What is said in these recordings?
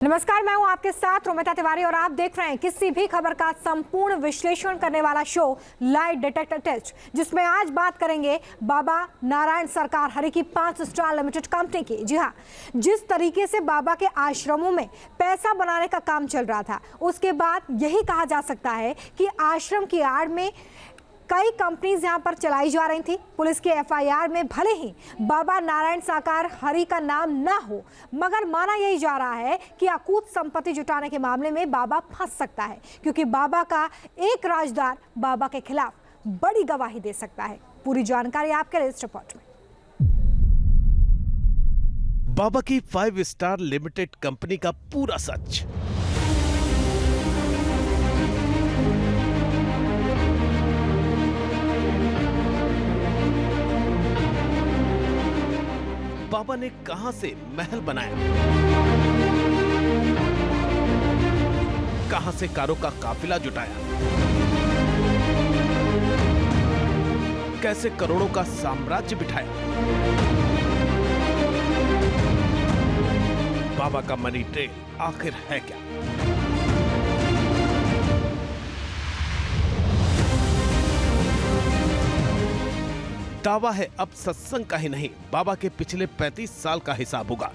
नमस्कार, मैं हूं आपके साथ रोमिता तिवारी और आप देख रहे हैं किसी भी खबर का संपूर्ण विश्लेषण करने वाला शो लाई डिटेक्टर टेस्ट, जिसमें आज बात करेंगे बाबा नारायण सरकार हरि की 5 स्टार लिमिटेड कंपनी की। जी हां, जिस तरीके से बाबा के आश्रमों में पैसा बनाने का काम चल रहा था, उसके बाद यही कहा जा सकता है कि आश्रम की आड़ में कई कंपनीज यहां पर चलाई जा रही थी। पुलिस के एफआईआर में भले ही बाबा नारायण साकार हरि का नाम ना हो, मगर माना यही जा रहा है कि अकूत संपत्ति जुटाने के मामले में बाबा फंस सकता है, क्योंकि बाबा का एक राजदार बाबा के खिलाफ बड़ी गवाही दे सकता है। पूरी जानकारी आपके लिए इस रिपोर्ट में। बाबा की 5 स्टार लिमिटेड कंपनी का पूरा सच। बाबा ने कहां से महल बनाया, कहां से कारों का काफिला जुटाया, कैसे करोड़ों का साम्राज्य बिठाया। बाबा का मनी ट्रेल आखिर है क्या? दावा है अब सत्संग का ही नहीं, बाबा के पिछले 35 साल का हिसाब होगा।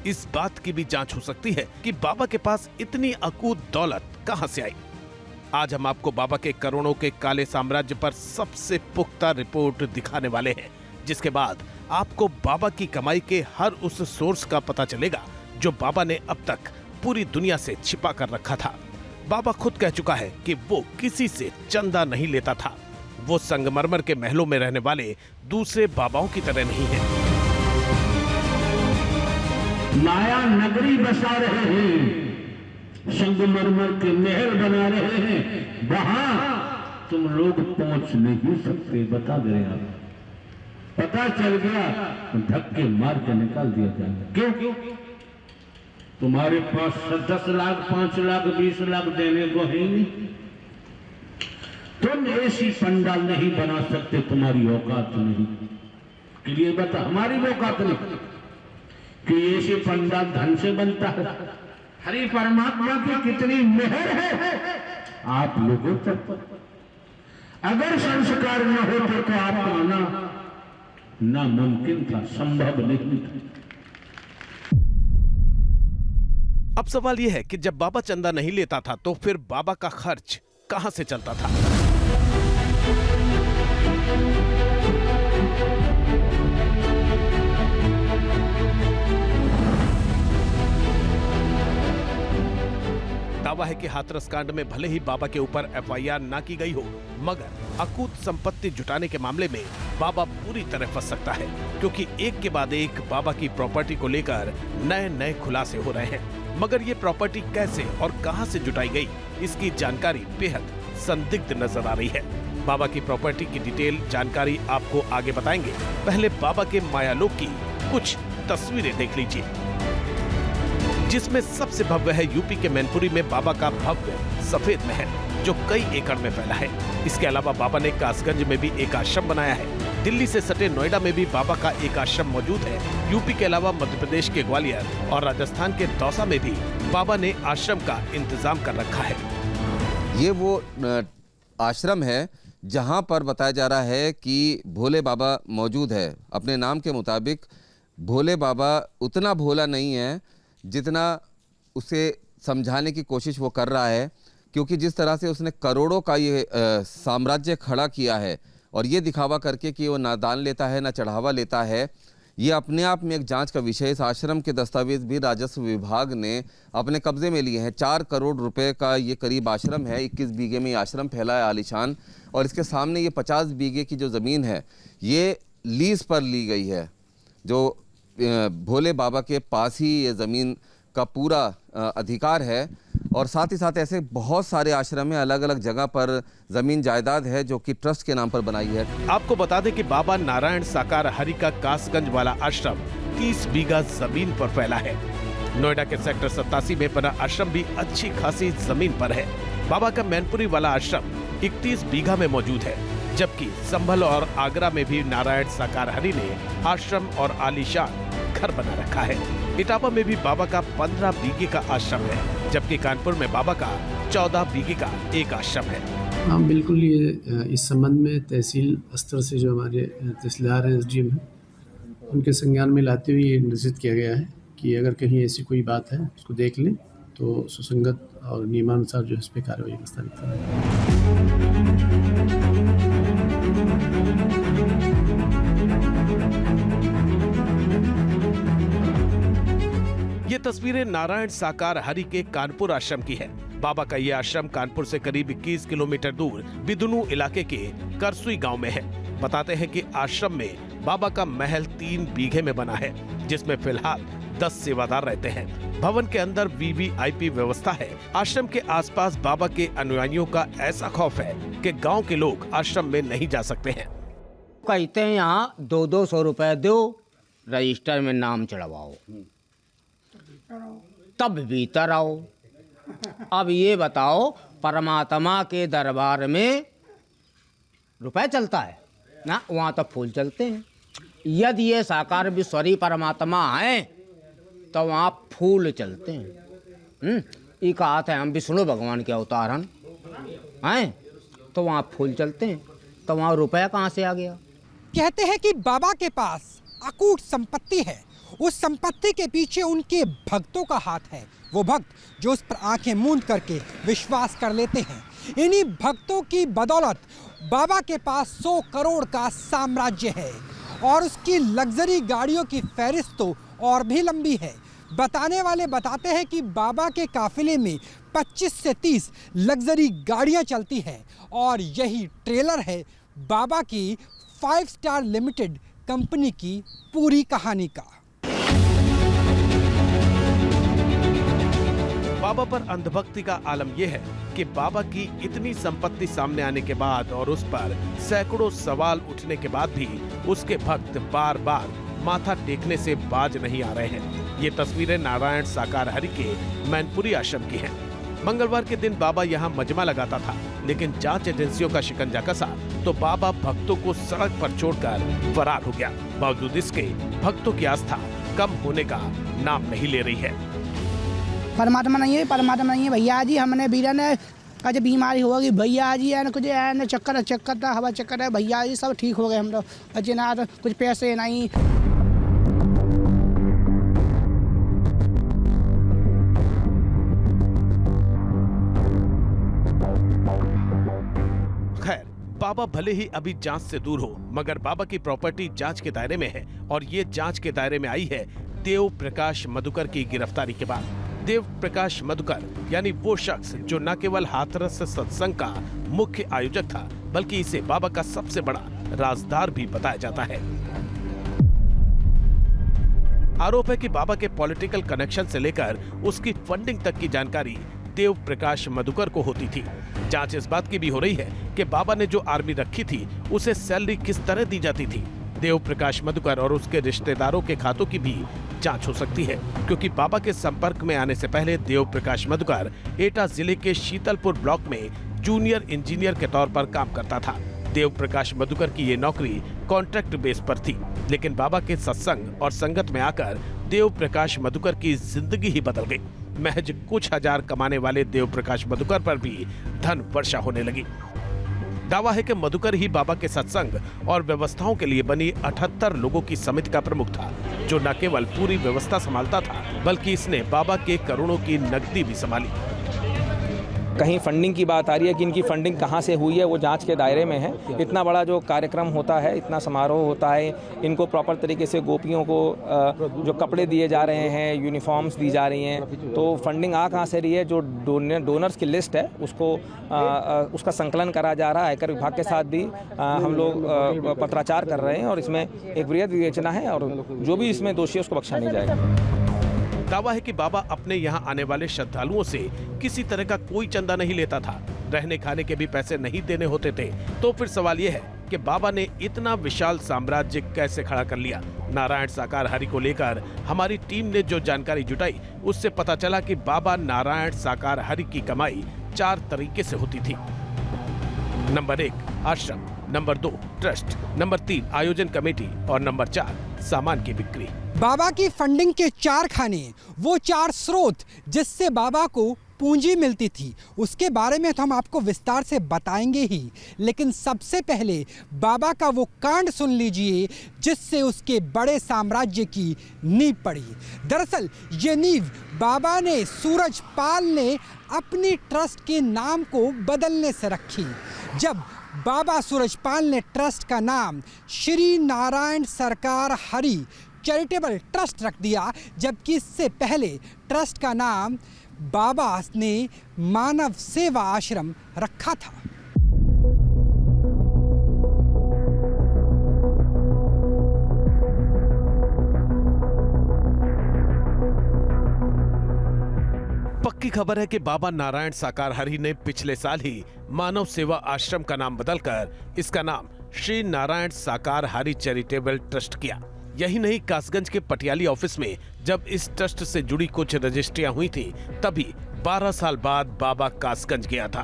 इस बात की भी जांच हो सकती है कि बाबा के पास इतनी अकूत दौलत कहां से आई। आज हम आपको बाबा के करोड़ों के काले साम्राज्य पर सबसे पुख्ता रिपोर्ट दिखाने वाले हैं, जिसके बाद आपको बाबा की कमाई के हर उस सोर्स का पता चलेगा जो बाबा ने अब तक पूरी दुनिया से छिपा कर रखा था। बाबा खुद कह चुका है कि वो किसी से चंदा नहीं लेता था। वो संगमरमर के महलों में रहने वाले दूसरे बाबाओं की तरह नहीं है। माया नगरी बसा रहे हैं, संगमरमर के महल बना रहे हैं, वहां तुम लोग पहुंच नहीं सकते। बता दे रहे आप, पता चल गया धक्के मार के निकाल दिया जाएगा। क्यों? तुम्हारे पास 10 लाख, 5 लाख, 20 लाख देने को है नहीं। तुम ऐसी पंडाल नहीं बना सकते, तुम्हारी औकात नहीं। ये बता, हमारी औकात नहीं कि ऐसे पंडाल धन से बनता है। हरि परमात्मा की कितनी मेहर है आप लोगों तक। अगर संस्कार न होते तो आप आना नामुमकिन था, संभव नहीं था। अब सवाल यह है कि जब बाबा चंदा नहीं लेता था तो फिर बाबा का खर्च कहां से चलता था? दावा है कि हाथरस कांड में भले ही बाबा के ऊपर एफआईआर ना की गई हो, मगर अकूत संपत्ति जुटाने के मामले में बाबा पूरी तरह फंस सकता है, क्योंकि एक के बाद एक बाबा की प्रॉपर्टी को लेकर नए नए खुलासे हो रहे हैं। मगर ये प्रॉपर्टी कैसे और कहां से जुटाई गई, इसकी जानकारी बेहद संदिग्ध नजर आ रही है। बाबा की प्रॉपर्टी की डिटेल जानकारी आपको आगे बताएंगे। पहले बाबा के मायालोक की कुछ तस्वीरें देख लीजिए, जिसमें सबसे भव्य है यूपी के मैनपुरी में बाबा का भव्य सफेद महल, जो कई एकड़ में फैला है। इसके अलावा बाबा ने कासगंज में भी एक आश्रम बनाया है। दिल्ली से सटे नोएडा में भी बाबा का एक आश्रम मौजूद है। यूपी के अलावा मध्य प्रदेश के ग्वालियर और राजस्थान के दौसा में भी बाबा ने आश्रम का इंतजाम कर रखा है। ये वो आश्रम है जहां पर बताया जा रहा है कि भोले बाबा मौजूद है। अपने नाम के मुताबिक भोले बाबा उतना भोला नहीं है जितना उसे समझाने की कोशिश वो कर रहा है, क्योंकि जिस तरह से उसने करोड़ों का ये साम्राज्य खड़ा किया है और ये दिखावा करके कि वो ना दान लेता है ना चढ़ावा लेता है, ये अपने आप में एक जांच का विषय है। इस आश्रम के दस्तावेज भी राजस्व विभाग ने अपने कब्जे में लिए हैं। 4 करोड़ रुपए का ये करीब आश्रम है। 21 बीघे में ये आश्रम फैला है आलीशान, और इसके सामने ये 50 बीघे की जो ज़मीन है ये लीज पर ली गई है, जो भोले बाबा के पास ही ये ज़मीन का पूरा अधिकार है। और साथ ही साथ ऐसे बहुत सारे आश्रम में अलग अलग जगह पर जमीन जायदाद है जो कि ट्रस्ट के नाम पर बनाई है। आपको बता दें कि बाबा नारायण साकार हरि का कासगंज वाला आश्रम 30 बीघा जमीन पर फैला है। नोएडा के सेक्टर 87 में बना आश्रम भी अच्छी खासी जमीन पर है। बाबा का मैनपुरी वाला आश्रम 31 बीघा में मौजूद है, जबकि संभल और आगरा में भी नारायण साकार हरि ने आश्रम और आलीशान घर बना रखा है। इटावा में भी बाबा का 15 बीघे का आश्रम है, जबकि कानपुर में बाबा का 14 बीघे का एक आश्रम है। हाँ बिल्कुल, ये इस संबंध में तहसील स्तर से जो हमारे तहसीलदार हैं, SDM हैं, उनके संज्ञान में लाते हुए ये निर्देशित किया गया है कि अगर कहीं ऐसी कोई बात है उसको देख लें तो सुसंगत और नियमानुसार जो है इस पर कार्रवाई प्रस्तावित करें। ये तस्वीरें नारायण साकार हरि के कानपुर आश्रम की है। बाबा का ये आश्रम कानपुर से करीब 21 किलोमीटर दूर बिदुनू इलाके के करसुई गांव में है। बताते हैं कि आश्रम में बाबा का महल 3 बीघे में बना है, जिसमें फिलहाल 10 सेवादार रहते हैं। भवन के अंदर VVIP व्यवस्था है। आश्रम के आसपास बाबा के अनुयायियों का ऐसा खौफ है कि गांव के लोग आश्रम में नहीं जा सकते हैं। कहते हैं यहाँ 200 रुपए दो, रजिस्टर में नाम चढ़वाओ, तब भीतर आओ। अब ये बताओ, परमात्मा के दरबार में रुपए चलता है ना, वहाँ तो फूल चलते हैं। यदि ये साकार विश्वरी परमात्मा हैं तो वहाँ फूल चलते हैं। ये कहा था हम विष्णु भगवान के अवतार हैं, तो वहाँ फूल चलते हैं, तो वहाँ रुपया कहाँ से आ गया? कहते हैं कि बाबा के पास अकूट संपत्ति है। उस संपत्ति के पीछे उनके भक्तों का हाथ है। वो भक्त जो उस पर आंखें मूंद करके विश्वास कर लेते हैं। इन्हीं भक्तों की बदौलत बाबा के पास 100 करोड़ का साम्राज्य है और उसकी लग्जरी गाड़ियों की फहरिस्त तो और भी लंबी है। बताने वाले बताते हैं कि बाबा के काफिले में 25 से 30 लग्जरी गाड़ियां चलती हैं और यही ट्रेलर है बाबा की 5 स्टार लिमिटेड कंपनी की पूरी कहानी का। बाबा पर अंधभक्ति का आलम यह है कि बाबा की इतनी संपत्ति सामने आने के बाद और उस पर सैकड़ों सवाल उठने के बाद भी उसके भक्त बार बार माथा टेकने से बाज नहीं आ रहे हैं। ये तस्वीरें नारायण साकार हरि के मैनपुरी आश्रम की हैं। मंगलवार के दिन बाबा यहाँ मजमा लगाता था, लेकिन जांच एजेंसियों का शिकंजा कसा तो बाबा भक्तों को सड़क पर छोड़कर फरार हो गया। बावजूद इसके भक्तों की आस्था कम होने का नाम नहीं ले रही है। परमात्मा नहीं है भैया जी। हमने बीरा ने आज बीमारी होगी भैया जी, है ना कुछ है ना चक्कर था, हवा चक्कर है भैया जी, सब ठीक हो गए हम लोग। अजय ना तो कुछ पैसे नहीं। खैर, बाबा भले ही अभी जांच से दूर हो, मगर बाबा की प्रॉपर्टी जांच के दायरे में है और ये जांच के दायरे में आई है देव प्रकाश मधुकर की गिरफ्तारी के बाद। देव प्रकाश मधुकर यानी वो शख्स जो न केवल हाथरस सत्संग का मुख्य आयोजक था, बल्कि इसे बाबा का सबसे बड़ा राजदार भी बताया जाता है। आरोप है कि बाबा के पॉलिटिकल कनेक्शन से लेकर उसकी फंडिंग तक की जानकारी देव प्रकाश मधुकर को होती थी। जांच इस बात की भी हो रही है कि बाबा ने जो आर्मी रखी थी उसे सैलरी किस तरह दी जाती थी। देव प्रकाश मधुकर और उसके रिश्तेदारों के खातों की भी जांच हो सकती है, क्योंकि बाबा के संपर्क में आने से पहले देव प्रकाश मधुकर एटा जिले के शीतलपुर ब्लॉक में जूनियर इंजीनियर के तौर पर काम करता था। देव प्रकाश मधुकर की ये नौकरी कॉन्ट्रैक्ट बेस पर थी, लेकिन बाबा के सत्संग और संगत में आकर देव प्रकाश मधुकर की जिंदगी ही बदल गई। महज कुछ हजार कमाने वाले देव प्रकाश मधुकर पर भी धन वर्षा होने लगी। दावा है कि मधुकर ही बाबा के सत्संग और व्यवस्थाओं के लिए बनी 78 लोगों की समिति का प्रमुख था, जो न केवल पूरी व्यवस्था संभालता था, बल्कि इसने बाबा के करोड़ों की नकदी भी संभाली। कहीं फंडिंग की बात आ रही है कि इनकी फंडिंग कहाँ से हुई है, वो जांच के दायरे में है। इतना बड़ा जो कार्यक्रम होता है, इतना समारोह होता है, इनको प्रॉपर तरीके से गोपियों को जो कपड़े दिए जा रहे हैं, यूनिफॉर्म्स दी जा रही हैं, तो फंडिंग आ कहाँ से रही है? जो डोनर्स की लिस्ट है उसको उसका संकलन करा जा रहा है। आयकर विभाग के साथ भी हम लोग पत्राचार कर रहे हैं और इसमें एक वृहद विवेचना है और जो भी इसमें दोषी है उसको बख्शा नहीं जाएगा। दावा है कि बाबा अपने यहाँ आने वाले श्रद्धालुओं से किसी तरह का कोई चंदा नहीं लेता था, रहने खाने के भी पैसे नहीं देने होते थे। तो फिर सवाल यह है कि बाबा ने इतना विशाल साम्राज्य कैसे खड़ा कर लिया? नारायण साकार हरि को लेकर हमारी टीम ने जो जानकारी जुटाई, उससे पता चला कि बाबा नारायण साकार हरि की कमाई 4 तरीके से होती थी। नंबर 1, आश्रम। नंबर 2 ट्रस्ट, नंबर 3 आयोजन कमेटी और नंबर 4 सामान की बिक्री। बाबा की फंडिंग के 4 खाने, वो 4 स्रोत जिससे बाबा को पूंजी मिलती थी, उसके बारे में तो हम आपको विस्तार से बताएंगे ही, लेकिन सबसे पहले बाबा का वो कांड सुन लीजिए जिससे उसके बड़े साम्राज्य की नींव पड़ी। दरअसल ये नींव बाबा ने सूरजपाल ने अपनी ट्रस्ट के नाम को बदलने से रखी। जब बाबा सूरजपाल ने ट्रस्ट का नाम श्री नारायण सरकार हरि चैरिटेबल ट्रस्ट रख दिया, जबकि इससे पहले ट्रस्ट का नाम बाबा ने मानव सेवा आश्रम रखा था। पक्की खबर है कि बाबा नारायण साकार हरि ने पिछले साल ही मानव सेवा आश्रम का नाम बदलकर इसका नाम श्री नारायण साकार हरि चैरिटेबल ट्रस्ट किया। यही नहीं, कासगंज के पटियाली ऑफिस में जब इस ट्रस्ट से जुड़ी कुछ रजिस्ट्रियां हुई थी, तभी 12 साल बाद बाबा कासगंज गया था।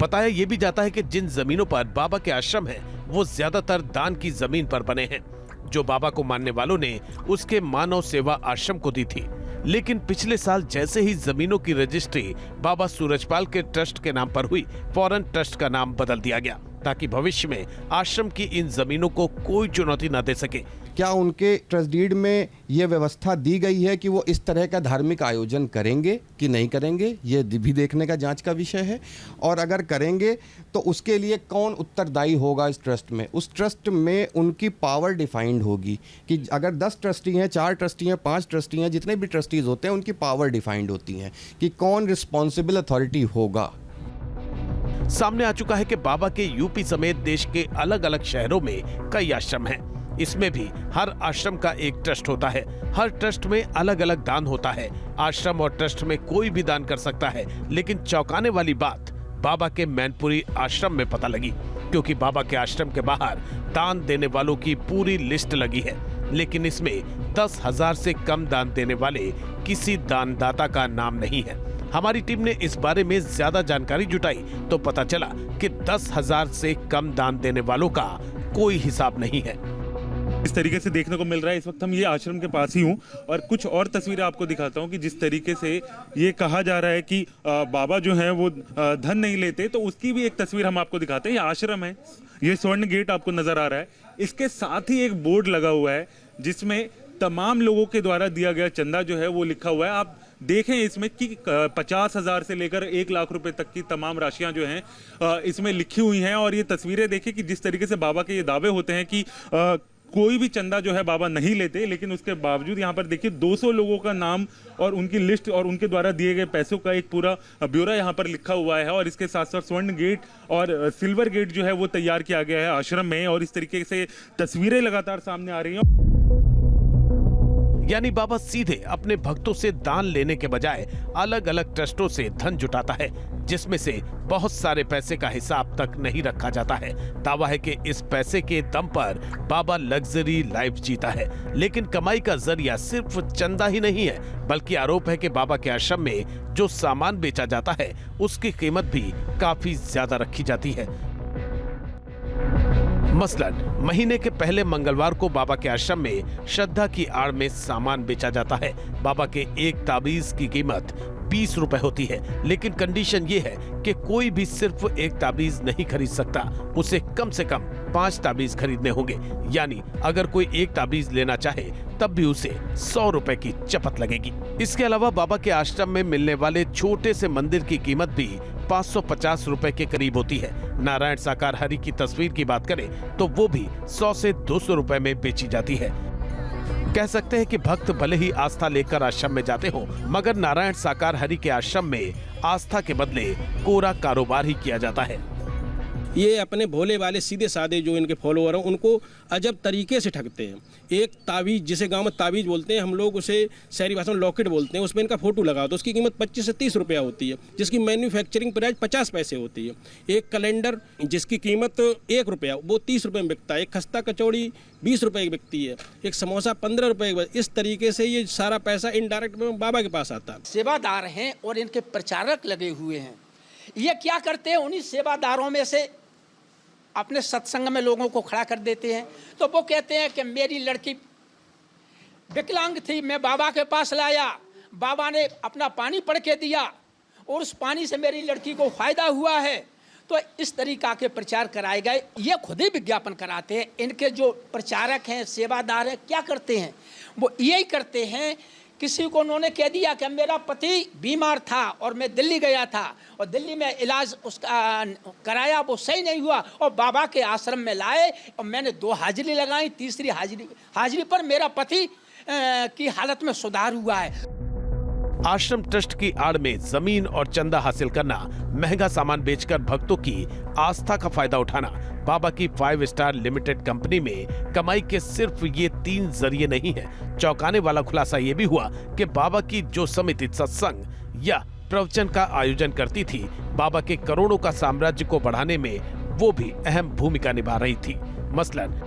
बताया यह भी जाता है कि जिन जमीनों पर बाबा के आश्रम है, वो ज्यादातर दान की जमीन पर बने हैं, जो बाबा को मानने वालों ने उसके मानव सेवा आश्रम को दी थी। लेकिन पिछले साल जैसे ही जमीनों की रजिस्ट्री बाबा सूरजपाल के ट्रस्ट के नाम पर हुई, फौरन ट्रस्ट का नाम बदल दिया गया ताकि भविष्य में आश्रम की इन जमीनों को कोई चुनौती न दे सके। क्या उनके ट्रस्ट डीड में ये व्यवस्था दी गई है कि वो इस तरह का धार्मिक आयोजन करेंगे कि नहीं करेंगे, ये भी देखने का जांच का विषय है। और अगर करेंगे तो उसके लिए कौन उत्तरदायी होगा इस ट्रस्ट में। उस ट्रस्ट में उनकी पावर डिफाइंड होगी कि अगर 10 ट्रस्टी हैं, 4 ट्रस्टी हैं, 5 ट्रस्टी हैं, जितने भी ट्रस्टीज होते हैं, उनकी पावर डिफाइंड होती हैं कि कौन रिस्पॉन्सिबल अथॉरिटी होगा। सामने आ चुका है कि बाबा के यूपी समेत देश के अलग अलग शहरों में कई आश्रम हैं। इसमें भी हर आश्रम का एक ट्रस्ट होता है। हर ट्रस्ट में अलग अलग दान होता है। आश्रम और ट्रस्ट में कोई भी दान कर सकता है, लेकिन चौंकाने वाली बात बाबा के मैनपुरी आश्रम में पता लगी, क्योंकि बाबा के आश्रम के बाहर दान देने वालों की पूरी लिस्ट लगी है, लेकिन इसमें 10,000 से कम दान देने वाले किसी दानदाता का नाम नहीं है। हमारी टीम ने इस बारे में ज्यादा जानकारी जुटाई तो पता चला कि 10,000 से कम दान देने वालों का कोई हिसाब नहीं है। इस तरीके से देखने को मिल रहा है। इस वक्त हम ये आश्रम के पास ही हूँ और कुछ और तस्वीरें आपको दिखाता हूँ कि जिस तरीके से ये कहा जा रहा है कि बाबा जो है वो धन नहीं लेते, तो उसकी भी एक तस्वीर हम आपको दिखाते हैं। ये आश्रम है, ये स्वर्ण गेट आपको नजर आ रहा है। इसके साथ ही एक बोर्ड लगा हुआ है जिसमें तमाम लोगों के द्वारा दिया गया चंदा जो है वो लिखा हुआ है। आप देखें इसमें कि 50,000 से लेकर 1 लाख रुपए तक की तमाम राशियां जो हैं इसमें लिखी हुई हैं। और ये तस्वीरें देखें कि जिस तरीके से बाबा के ये दावे होते हैं कि कोई भी चंदा जो है बाबा नहीं लेते, लेकिन उसके बावजूद यहाँ पर देखिए 200 लोगों का नाम और उनकी लिस्ट और उनके द्वारा दिए गए पैसों का एक पूरा ब्यौरा यहाँ पर लिखा हुआ है। और इसके साथ साथ स्वर्ण गेट और सिल्वर गेट जो है वो तैयार किया गया है आश्रम में, और इस तरीके से तस्वीरें लगातार सामने आ रही हैं। यानी बाबा सीधे अपने भक्तों से दान लेने के बजाय अलग अलग ट्रस्टों से धन जुटाता है, जिसमें से बहुत सारे पैसे का हिसाब तक नहीं रखा जाता है। दावा है कि इस पैसे के दम पर बाबा लग्जरी लाइफ जीता है, लेकिन कमाई का जरिया सिर्फ चंदा ही नहीं है, बल्कि आरोप है कि बाबा के आश्रम में जो सामान बेचा जाता है उसकी कीमत भी काफी ज्यादा रखी जाती है। मसलन महीने के पहले मंगलवार को बाबा के आश्रम में श्रद्धा की आड़ में सामान बेचा जाता है। बाबा के एक ताबीज की कीमत 20 रुपए होती है, लेकिन कंडीशन ये है कि कोई भी सिर्फ एक ताबीज नहीं खरीद सकता, उसे कम से कम 5 ताबीज खरीदने होंगे। यानी अगर कोई एक ताबीज लेना चाहे तब भी उसे 100 रुपए की चपत लगेगी। इसके अलावा बाबा के आश्रम में मिलने वाले छोटे से मंदिर की कीमत भी 550 रुपए के करीब होती है। नारायण साकार हरि की तस्वीर की बात करें तो वो भी 100 से 200 रुपए में बेची जाती है। कह सकते हैं कि भक्त भले ही आस्था लेकर आश्रम में जाते हो, मगर नारायण साकार हरि के आश्रम में आस्था के बदले कोरा कारोबार ही किया जाता है। ये अपने भोले वाले सीधे साधे जो इनके फॉलोअर हैं उनको अजब तरीके से ठगते हैं। एक तावीज, जिसे गांव में तावीज बोलते हैं, हम लोग उसे शहरी भाषा में लॉकेट बोलते हैं, उसमें इनका फोटो लगा तो उसकी कीमत 25 से 30 रुपया होती है, जिसकी मैन्युफैक्चरिंग प्राइस 50 पैसे होती है। एक कैलेंडर जिसकी कीमत 1 रुपया, वो 30 रुपये में बिकता है। एक खस्ता कचौड़ी 20 रुपये की बिकती है। एक समोसा 15 रुपये की। इस तरीके से ये सारा पैसा इनडायरेक्ट में बाबा के पास आता है। सेवादार हैं और इनके प्रचारक लगे हुए हैं। ये क्या करते हैं, उन्हीं सेवादारों में से अपने सत्संग में लोगों को खड़ा कर देते हैं। तो वो कहते हैं कि मेरी लड़की विकलांग थी, मैं बाबा के पास लाया, बाबा ने अपना पानी पढ़ के दिया और उस पानी से मेरी लड़की को फायदा हुआ है। तो इस तरीका के प्रचार कराए गए। ये खुद ही विज्ञापन कराते हैं। इनके जो प्रचारक हैं, सेवादार हैं, क्या करते हैं? वो यही करते हैं, किसी को उन्होंने कह दिया कि मेरा पति बीमार था और मैं दिल्ली गया था और दिल्ली में इलाज उसका कराया, वो सही नहीं हुआ और बाबा के आश्रम में लाए और मैंने 2 हाजिरी लगाई, तीसरी हाजिरी पर मेरा पति की हालत में सुधार हुआ है। आश्रम ट्रस्ट की आड़ में जमीन और चंदा हासिल करना, महंगा सामान बेचकर भक्तों की आस्था का फायदा उठाना, बाबा की 5 स्टार लिमिटेड कंपनी में कमाई के सिर्फ ये 3 जरिए नहीं है। चौंकाने वाला खुलासा ये भी हुआ कि बाबा की जो समिति सत्संग या प्रवचन का आयोजन करती थी, बाबा के करोड़ों का साम्राज्य को बढ़ाने में वो भी अहम भूमिका निभा रही थी। मसलन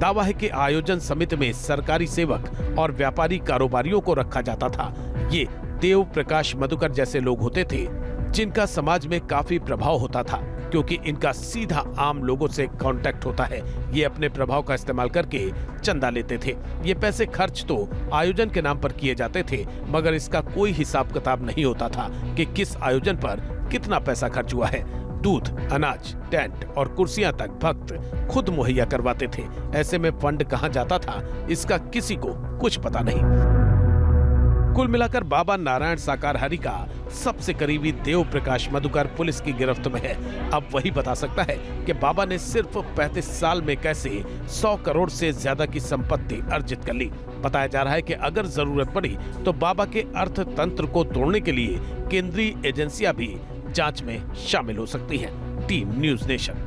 दावा है कि आयोजन समिति में सरकारी सेवक और व्यापारी कारोबारियों को रखा जाता था। ये देव प्रकाश मधुकर जैसे लोग होते थे जिनका समाज में काफी प्रभाव होता था, क्योंकि इनका सीधा आम लोगों से कांटेक्ट होता है। ये अपने प्रभाव का इस्तेमाल करके चंदा लेते थे। ये पैसे खर्च तो आयोजन के नाम पर किए जाते थे, मगर इसका कोई हिसाब किताब नहीं होता था कि किस आयोजन पर कितना पैसा खर्च हुआ है। दूध, अनाज, टेंट और कुर्सियां तक भक्त खुद मुहैया करवाते थे। ऐसे में फंड कहां जाता था, इसका किसी को कुछ पता नहीं। कुल मिलाकर बाबा नारायण साकारहारी का सबसे करीबी देव प्रकाश मधुकर पुलिस की गिरफ्त में है। अब वही बता सकता है कि बाबा ने सिर्फ 35 साल में कैसे 100 करोड़ से ज्यादा की संपत्ति अर्जित कर ली। बताया जा रहा है कि अगर जरूरत पड़ी तो बाबा के अर्थतंत्र को तोड़ने के लिए केंद्रीय एजेंसियां भी जांच में शामिल हो सकती हैं। Team news nation.